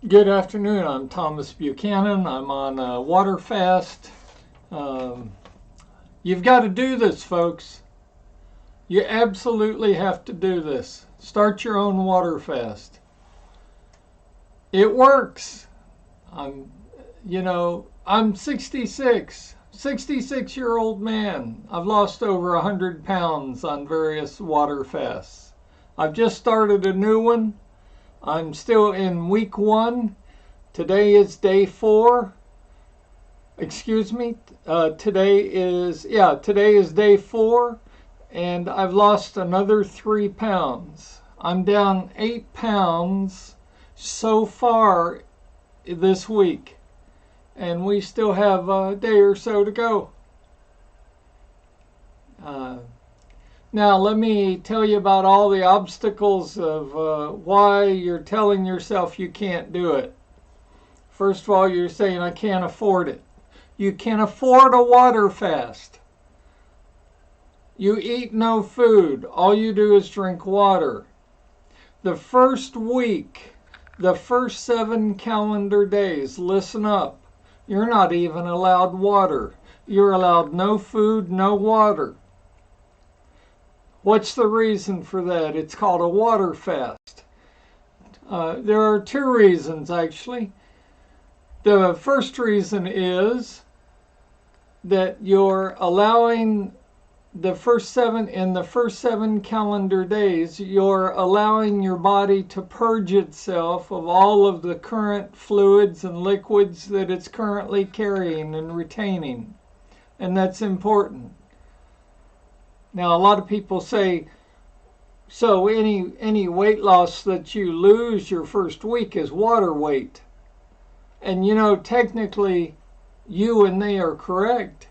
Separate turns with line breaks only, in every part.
Good afternoon. I'm Thomas Buchanan. I'm on Waterfast. Um, you've got to do this, folks. You absolutely have to do this. Start your own Waterfast. It works. I'm, I'm 66-year-old man. I've lost over 100 pounds on various Waterfasts. I've just started a new one. I'm still in week 1. Today is day 4. Excuse me. Today is day 4, and I've lost another 3 pounds. I'm down 8 pounds so far this week, and we still have a day or so to go. Uh, Now, let me tell you about all the obstacles of why you're telling yourself you can't do it. First of all, you're saying, I can't afford it. You can afford a water fast. You eat no food. All you do is drink water. The first week, the first 7 calendar days, listen up. You're not even allowed water. You're allowed no food, no water. What's the reason for that? It's called a water fast. There are 2 reasons, actually. The first reason is that you're allowing the first 7 calendar days, you're allowing your body to purge itself of all of the current fluids and liquids that it's currently carrying and retaining. And that's important. Now, a lot of people say, so any weight loss that you lose your first week is water weight. And technically, you and they are correct.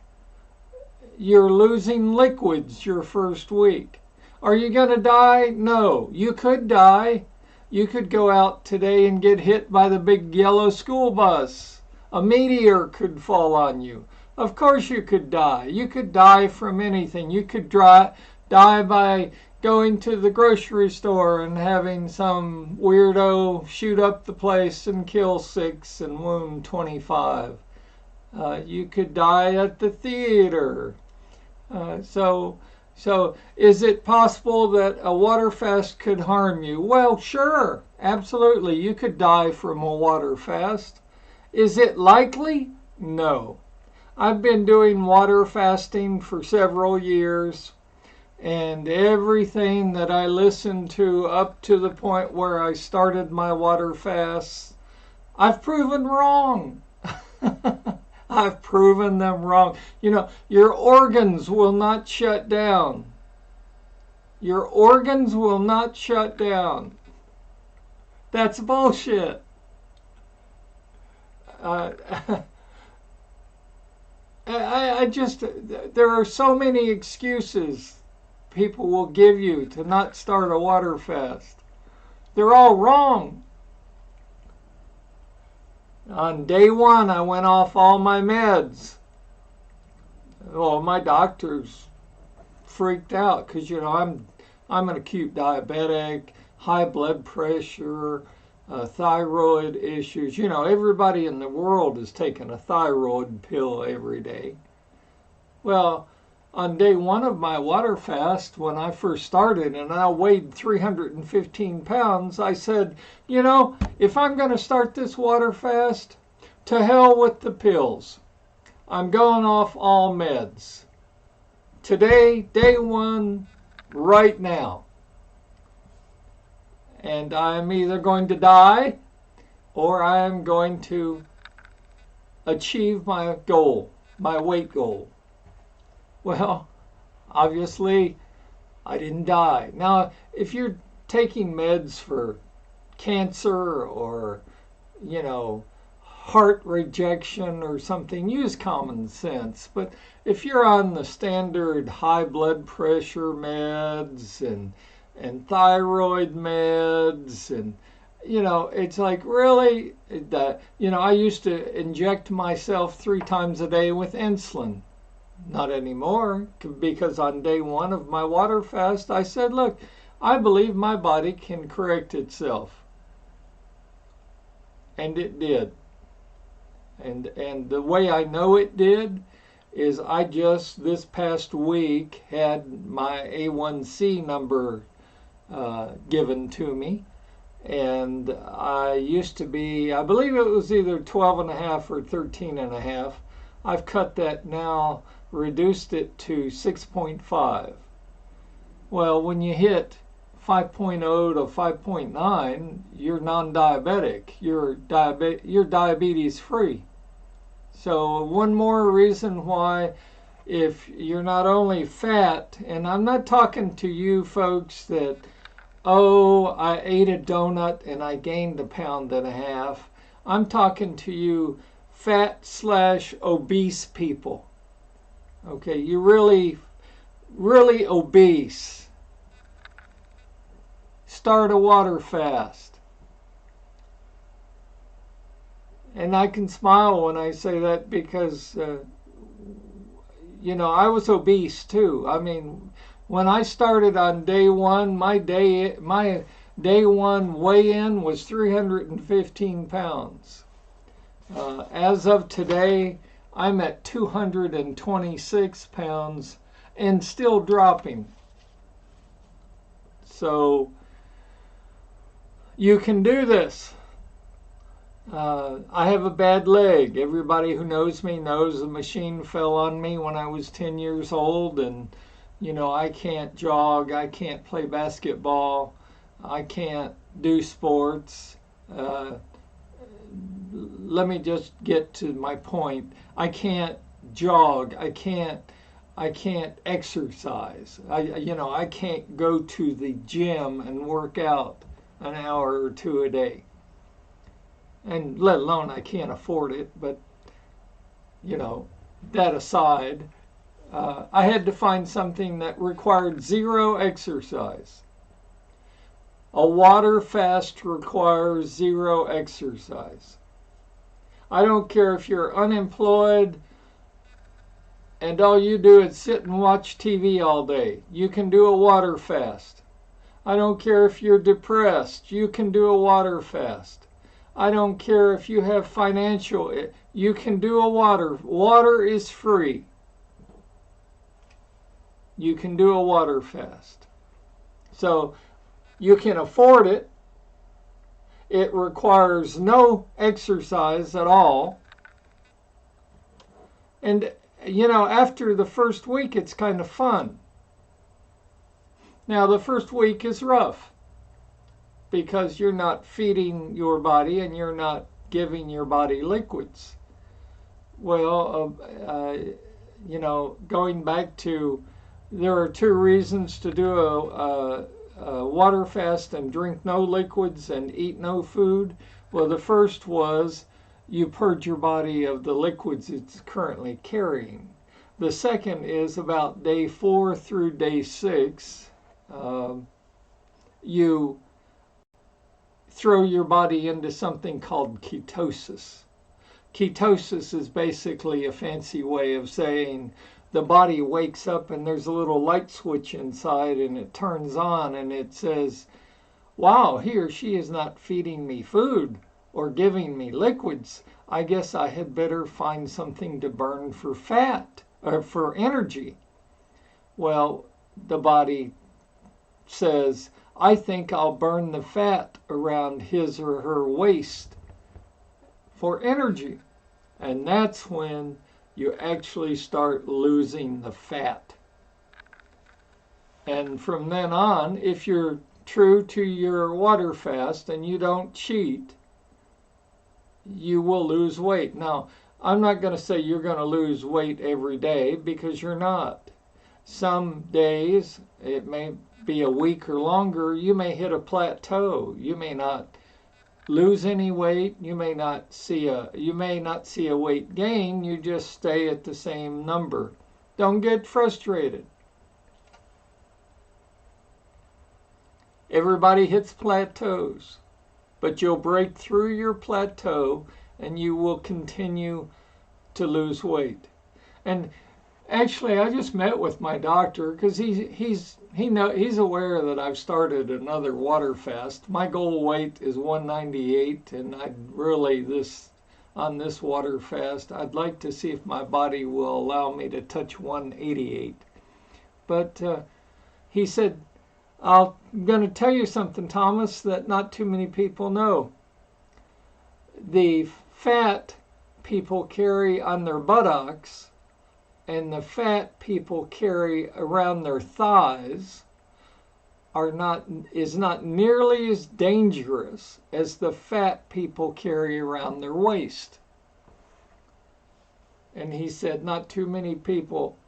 You're losing liquids your first week. Are you going to die? No. You could die. You could go out today and get hit by the big yellow school bus. A meteor could fall on you. Of course you could die. You could die from anything. You could die by going to the grocery store and having some weirdo shoot up the place and kill 6 and wound 25. You could die at the theater. So is it possible that a water fast could harm you? Well, sure, absolutely. You could die from a water fast. Is it likely? No. I've been doing water fasting for several years, and everything that I listened to up to the point where I started my water fast, I've proven wrong. I've proven them wrong. Your organs will not shut down. Your organs will not shut down. That's bullshit. Uh, there are so many excuses people will give you to not start a water fast. They're all wrong. On day 1, I went off all my meds. Well, my doctors freaked out because, I'm an acute diabetic, high blood pressure, thyroid issues. Everybody in the world is taking a thyroid pill every day. Well, on day 1 of my water fast, when I first started and I weighed 315 pounds, I said, if I'm going to start this water fast, to hell with the pills. I'm going off all meds. Today, day 1, right now. And I'm either going to die or I'm going to achieve my goal, my weight goal. Well, obviously, I didn't die. Now, if you're taking meds for cancer or, heart rejection or something, use common sense. But if you're on the standard high blood pressure meds and thyroid meds and it's like, really, that I used to inject myself 3 times a day with insulin. Not anymore, because on day 1 of my water fast, I said, look, I believe my body can correct itself. And it did. And the way I know it did is I just this past week had my A1C number given to me. And I used to be, I believe it was either 12 and a half or 13 and a half. I've cut that now, reduced it to 6.5. Well, when you hit 5.0 to 5.9, you're non-diabetic. You're diabetes free. So one more reason why, if you're not only fat, and I'm not talking to you folks that, oh, I ate a donut and I gained 1.5 pounds. I'm talking to you fat/obese people. Okay, you're really obese. Start a water fast. And I can smile when I say that because, I was obese too. I mean, when I started on day one, my day one weigh-in was 315 pounds. As of today, I'm at 226 pounds and still dropping. So you can do this. I have a bad leg. Everybody who knows me knows the machine fell on me when I was 10 years old, and I can't jog, I can't play basketball, I can't do sports. Let me just get to my point. I can't jog, I can't exercise. I can't go to the gym and work out an hour or two a day. And let alone I can't afford it, but that aside, I had to find something that required zero exercise. A water fast requires zero exercise. I don't care if you're unemployed and all you do is sit and watch TV all day. You can do a water fast. I don't care if you're depressed. You can do a water fast. I don't care if you have financial, you can do a water. Water is free. You can do a water fast. So you can afford it. It requires no exercise at all. And, after the first week, it's kind of fun. Now, the first week is rough, because you're not feeding your body and you're not giving your body liquids. Well, going back to, there are two reasons to do a water fast and drink no liquids and eat no food. Well, the first was you purge your body of the liquids it's currently carrying. The second is about day 4 through day 6, you throw your body into something called ketosis. Ketosis is basically a fancy way of saying the body wakes up and there's a little light switch inside and it turns on and it says, wow, he or she is not feeding me food or giving me liquids. I guess I had better find something to burn for fat or for energy. Well, the body says, I think I'll burn the fat around his or her waist for energy. And that's when you actually start losing the fat. And from then on, if you're true to your water fast and you don't cheat, you will lose weight. Now, I'm not going to say you're going to lose weight every day, because you're not. Some days, it may be a week or longer, you may hit a plateau. You may not lose any weight. You may not see a weight gain. You just stay at the same number. Don't get frustrated. Everybody hits plateaus, but you'll break through your plateau and you will continue to lose weight. And actually, I just met with my doctor because he's he's aware that I've started another water fast. My goal weight is 198, and I'd really on this water fast, I'd like to see if my body will allow me to touch 188. But he said, I'm going to tell you something, Thomas, that not too many people know. The fat people carry on their buttocks and the fat people carry around their thighs is not nearly as dangerous as the fat people carry around their waist. And he said not too many people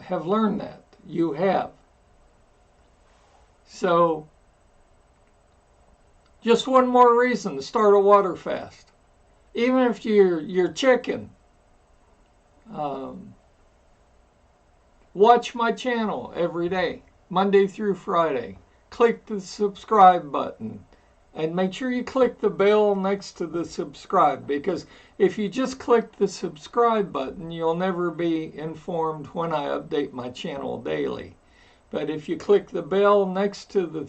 have learned that. You have. So just one more reason to start a water fast. Even if you're chicken, watch my channel every day, Monday through Friday. Click the subscribe button and make sure you click the bell next to the subscribe, because if you just click the subscribe button, you'll never be informed when I update my channel daily. But if you click the bell next to the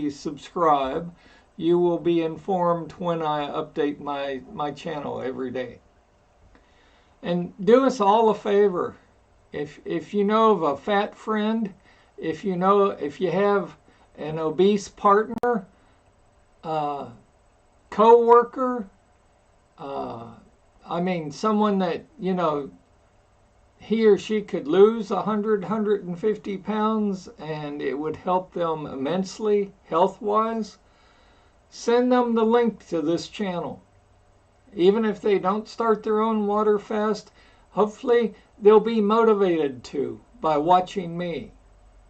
subscribe, you will be informed when I update my channel every day. And do us all a favor. If you know of a fat friend, if you have an obese partner, co-worker, someone that, he or she could lose 150 pounds and it would help them immensely health-wise, send them the link to this channel. Even if they don't start their own water fast, hopefully they'll be motivated to by watching me.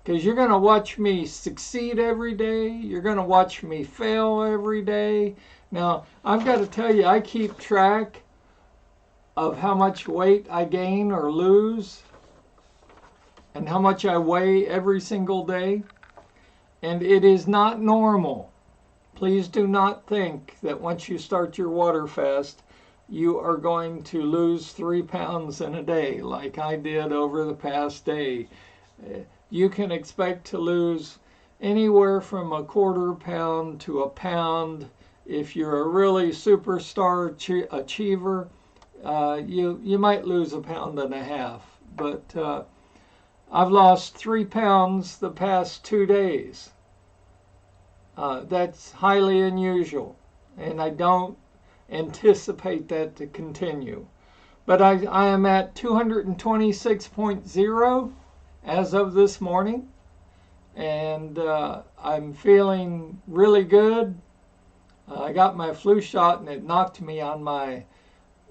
Because you're going to watch me succeed every day. You're going to watch me fail every day. Now, I've got to tell you, I keep track of how much weight I gain or lose and how much I weigh every single day. And it is not normal. Please do not think that once you start your water fast, you are going to lose 3 pounds in a day like I did over the past day. You can expect to lose anywhere from a quarter pound to a pound. If you're a really superstar achiever, you might lose 1.5 pounds. But I've lost 3 pounds the past 2 days. That's highly unusual, and I don't anticipate that to continue. But I am at 226.0 as of this morning, and I'm feeling really good. I got my flu shot, and it knocked me on my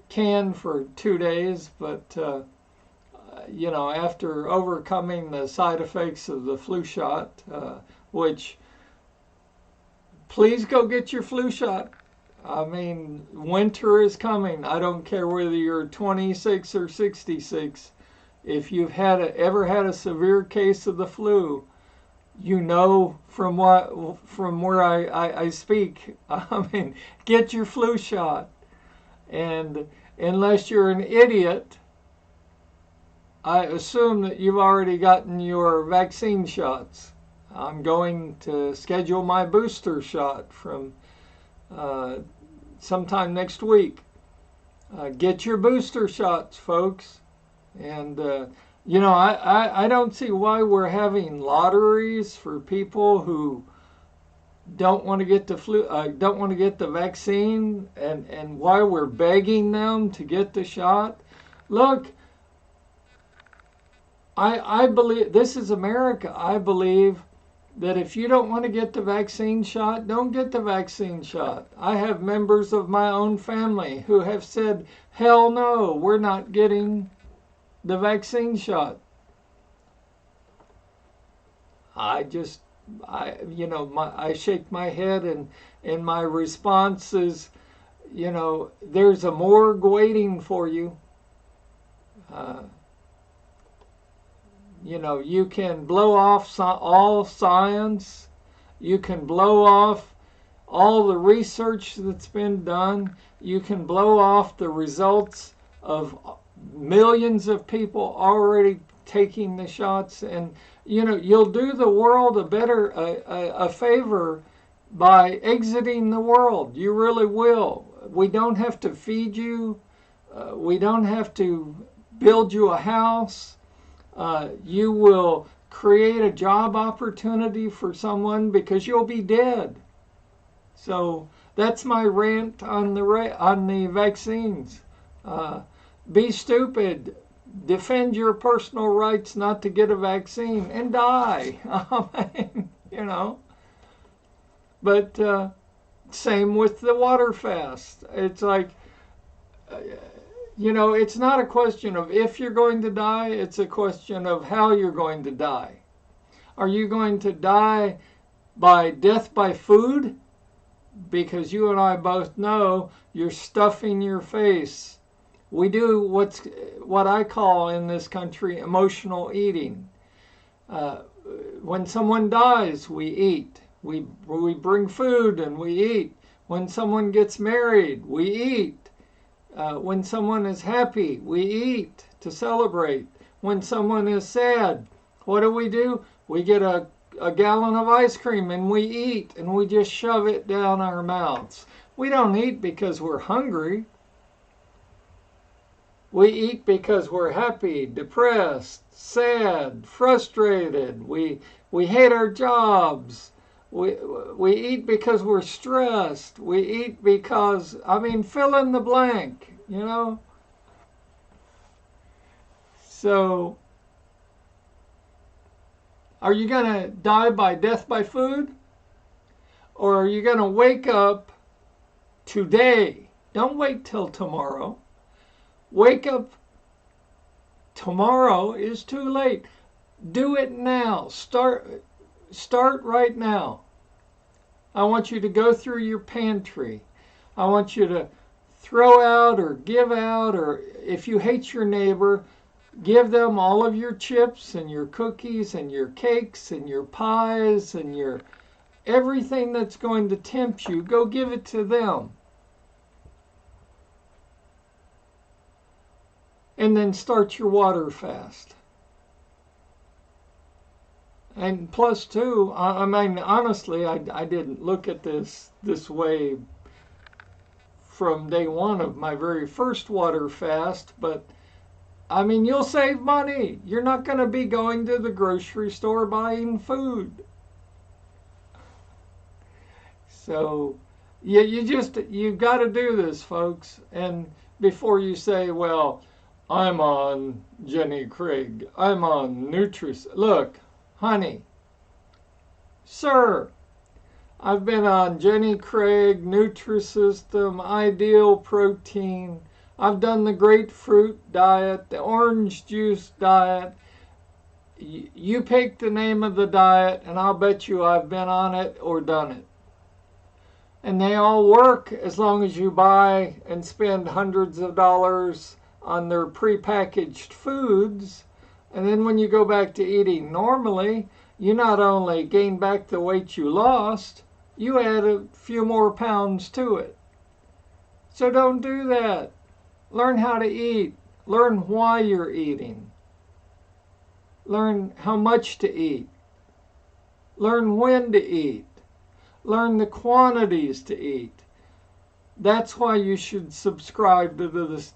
can for 2 days, but after overcoming the side effects of the flu shot, which please go get your flu shot. Winter is coming. I don't care whether you're 26 or 66. If you've ever had a severe case of the flu, from where I speak. Get your flu shot. And unless you're an idiot, I assume that you've already gotten your vaccine shots. I'm going to schedule my booster shot from sometime next week. Get your booster shots, folks. And, I don't see why we're having lotteries for people who don't want to get don't want to get the vaccine, and why we're begging them to get the shot. Look, I believe, this is America. I believe that if you don't want to get the vaccine shot, don't get the vaccine shot. I have members of my own family who have said, hell no, we're not getting the vaccine shot. I shake my head, and my response is, there's a morgue waiting for you. You can blow off all science. You can blow off all the research that's been done. You can blow off the results of millions of people already taking the shots, and you'll do the world a favor by exiting the world. You really will. We don't have to feed you. We don't have to build you a house. You will create a job opportunity for someone because you'll be dead. So that's my rant on the vaccines. Be stupid. Defend your personal rights not to get a vaccine and die. I mean, But same with the Waterfast. It's like, it's not a question of if you're going to die. It's a question of how you're going to die. Are you going to die by death by food? Because you and I both know you're stuffing your face. We do what I call in this country emotional eating. When someone dies, we eat. We bring food and we eat. When someone gets married, we eat. When someone is happy, we eat to celebrate. When someone is sad, what do? We get a gallon of ice cream and we eat, and we just shove it down our mouths. We don't eat because we're hungry. We eat because we're happy, depressed, sad, frustrated. We hate our jobs. We eat because we're stressed. We eat because, fill in the blank, So, are you going to die by death by food? Or are you going to wake up today? Don't wait till tomorrow. Wake up. Tomorrow is too late. Do it now. Start right now. I want you to go through your pantry. I want you to throw out or give out, or if you hate your neighbor, give them all of your chips and your cookies and your cakes and your pies and your everything that's going to tempt you. Go give it to them. And then start your water fast. And plus, too, honestly, I didn't look at this way from day one of my very first water fast, but you'll save money. You're not going to be going to the grocery store buying food. So, you've got to do this, folks. And before you say, well, I'm on Jenny Craig, I'm on Nutris. Look, honey, sir, I've been on Jenny Craig, Nutrisystem, Ideal Protein. I've done the grapefruit diet, the orange juice diet. You pick the name of the diet, and I'll bet you I've been on it or done it. And they all work as long as you buy and spend hundreds of dollars on their prepackaged foods. And then when you go back to eating normally, you not only gain back the weight you lost, you add a few more pounds to it. So don't do that. Learn how to eat. Learn why you're eating. Learn how much to eat. Learn when to eat. Learn the quantities to eat. That's why you should subscribe to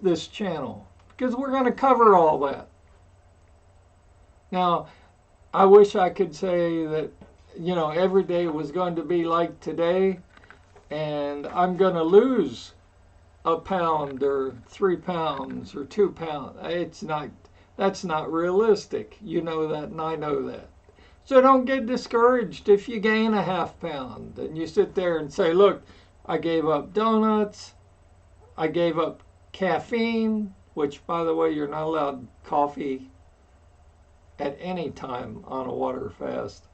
this channel, because we're going to cover all that. Now, I wish I could say that, every day was going to be like today, and I'm going to lose a pound or 3 pounds or 2 pounds. That's not realistic. You know that, and I know that. So don't get discouraged if you gain a half pound and you sit there and say, look, I gave up donuts, I gave up caffeine, which, by the way, you're not allowed coffee at any time on a water fast.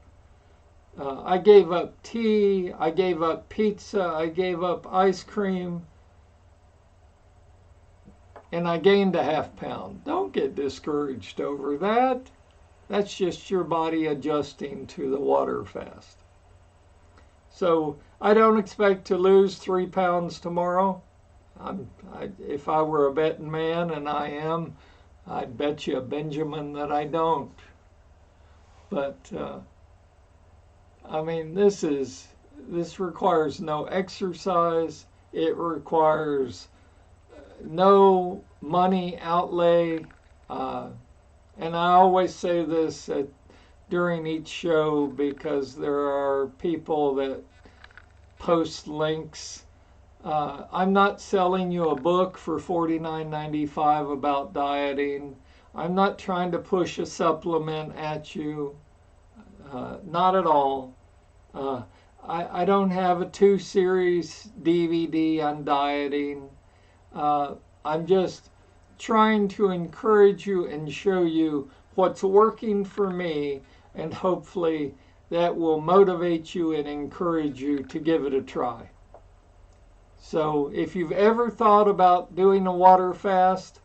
I gave up tea, I gave up pizza, I gave up ice cream, and I gained a half pound. Don't get discouraged over that. That's just your body adjusting to the water fast. So I don't expect to lose 3 pounds tomorrow. If I were a betting man, and I am, I'd bet you a Benjamin that I don't. But I mean, this requires no exercise. It requires no money outlay. And I always say this during each show because there are people that post links. I'm not selling you a book for $49.95 about dieting. I'm not trying to push a supplement at you. Not at all. I don't have a 2-series DVD on dieting. I'm just trying to encourage you and show you what's working for me, and hopefully that will motivate you and encourage you to give it a try. So if you've ever thought about doing a water fast,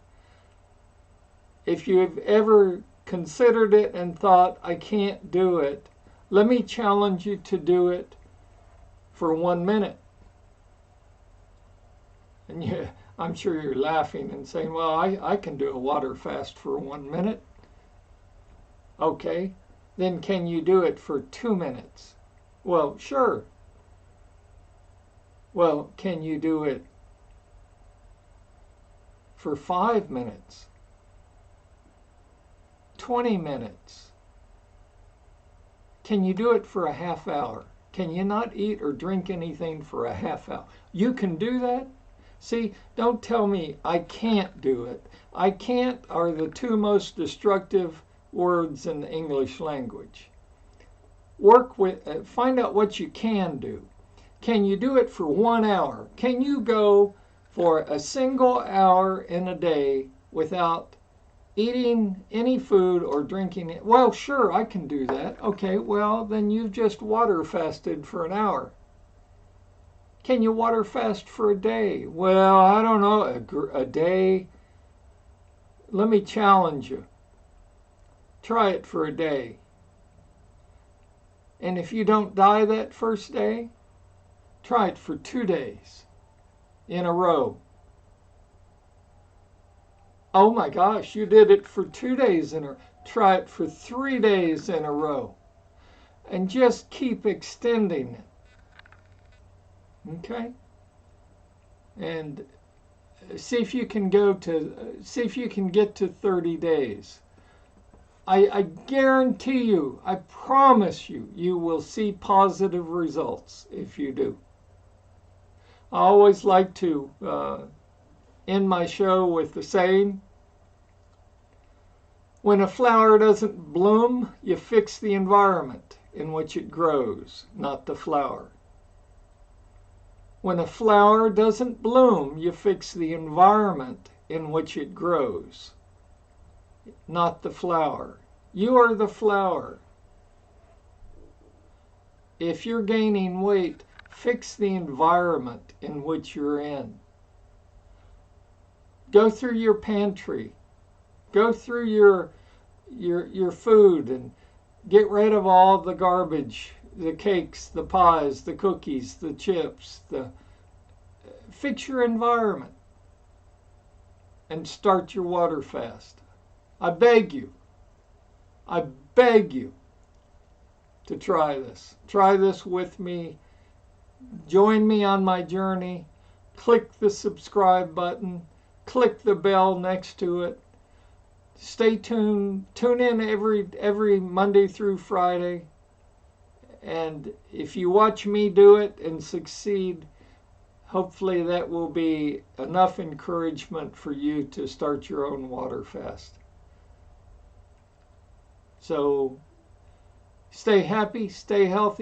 if you've ever considered it and thought, I can't do it, let me challenge you to do it for 1 minute. And yeah, I'm sure you're laughing and saying, well, I can do a water fast for 1 minute. Okay, then can you do it for 2 minutes? Well, sure. Well, can you do it for 5 minutes? 20 minutes? Can you do it for a half hour? Can you not eat or drink anything for a half hour? You can do that? See, don't tell me I can't do it. I can't are the two most destructive words in the English language. Find out what you can do. Can you do it for 1 hour? Can you go for a single hour in a day without eating any food or drinking it? Well, sure, I can do that. Okay, well, then you've just water fasted for an hour. Can you water fast for a day? Well, I don't know, a day. Let me challenge you. Try it for a day. And if you don't die that first day, try it for 2 days in a row. Oh my gosh, you did it for 2 days in a row. Try it for 3 days in a row. And just keep extending it. Okay? And see if you can get to 30 days. I guarantee you, I promise you, you will see positive results if you do. I always like to end my show with the saying, when a flower doesn't bloom, you fix the environment in which it grows, not the flower. When a flower doesn't bloom, you fix the environment in which it grows, not the flower. You are the flower. If you're gaining weight, fix the environment in which you're in. Go through your pantry. Go through your food and get rid of all the garbage, the cakes, the pies, the cookies, the chips. Fix your environment and start your water fast. I beg you to try this. Try this with me. Join me on my journey. Click the subscribe button. Click the bell next to it. Stay tuned. Tune in every Monday through Friday. And if you watch me do it and succeed, hopefully that will be enough encouragement for you to start your own water fast. So stay happy, stay healthy.